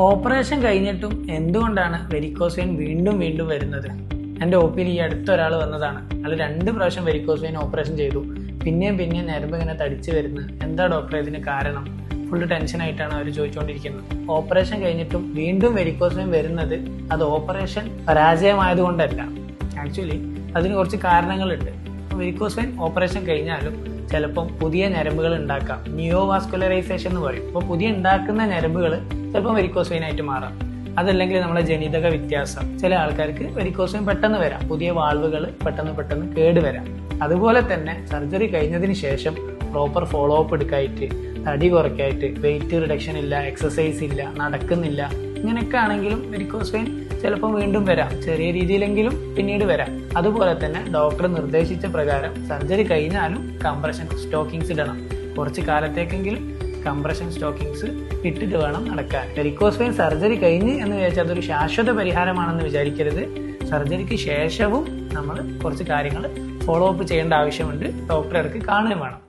Operation കഴിഞ്ഞിട്ടും എന്തുകൊണ്ടാണ് varicose vein വീണ്ടും വീണ്ടും വരുന്നത്? എൻ്റെ ഒപിയിൽ ഈ അടുത്ത ഒരാൾ വന്നതാണ്. അയാൾ 2 പ്രാവശ്യം വെരിക്കോസ് വെയിൻ ഓപ്പറേഷൻ ചെയ്തു. പിന്നെയും ഞരമ്പ് ഇങ്ങനെ തടിച്ചു വരുന്നത്. എന്താ ഡോക്ടറെ ഇതിന് കാരണം? ഫുള്ള് ടെൻഷനായിട്ടാണ് അവർ ചോദിച്ചുകൊണ്ടിരിക്കുന്നത്. ഓപ്പറേഷൻ കഴിഞ്ഞിട്ടും വീണ്ടും വെരിക്കോസ് വെയിൻ വരുന്നത് അത് ഓപ്പറേഷൻ പരാജയമായതുകൊണ്ടല്ല. ആക്ച്വലി അതിന് കുറച്ച് കാരണങ്ങളുണ്ട്. വെരിക്കോസ് വെയിൻ ഓപ്പറേഷൻ കഴിഞ്ഞാലും ചിലപ്പം പുതിയ ഞരമ്പുകൾ ഉണ്ടാക്കാം. നിയോവാസ്കുലറൈസേഷൻ എന്ന് പറയും. അപ്പോൾ പുതിയ ഉണ്ടാക്കുന്ന ഞരമ്പുകൾ ചിലപ്പം വെരിക്കോസ് വെയിൻ ആയിട്ട് മാറാം. അതല്ലെങ്കിൽ നമ്മളെ ജനിതക വ്യത്യാസം, ചില ആൾക്കാർക്ക് വെരിക്കോസ് വെയിൻ പെട്ടെന്ന് വരാം. പുതിയ വാൾവുകൾ പെട്ടെന്ന് കേടുവരാം. അതുപോലെ തന്നെ സർജറി കഴിഞ്ഞതിന് ശേഷം പ്രോപ്പർ ഫോളോ അപ്പ് എടുക്കായിട്ട്, തടി കുറയ്ക്കായിട്ട്, വെയിറ്റ് റിഡക്ഷൻ ഇല്ല, എക്സസൈസ് ഇല്ല, നടക്കുന്നില്ല, ഇങ്ങനെയൊക്കെ ആണെങ്കിലും വെരിക്കോസ് വെയിൻ ചിലപ്പോൾ വീണ്ടും വരാം. ചെറിയ രീതിയിലെങ്കിലും പിന്നീട് വരാം. അതുപോലെ തന്നെ ഡോക്ടർ നിർദ്ദേശിച്ച പ്രകാരം സർജറി കഴിഞ്ഞാലും കംപ്രഷൻ സ്റ്റോക്കിങ്സ് ഇടണം. കുറച്ച് കാലത്തേക്കെങ്കിലും കംപ്രഷൻ സ്റ്റോക്കിങ്സ് ഇട്ടിട്ട് വേണം നടക്കാൻ. വെരിക്കോസ് വെയിൻ സർജറി കഴിഞ്ഞ് എന്ന് വിചാരിച്ചാൽ അതൊരു ശാശ്വത പരിഹാരമാണെന്ന് വിചാരിക്കരുത്. സർജറിക്ക് ശേഷവും നമ്മൾ കുറച്ച് കാര്യങ്ങൾ ഫോളോ അപ്പ് ചെയ്യേണ്ട ആവശ്യമുണ്ട്. ഡോക്ടറെ അടുത്ത് കാണുകയും വേണം.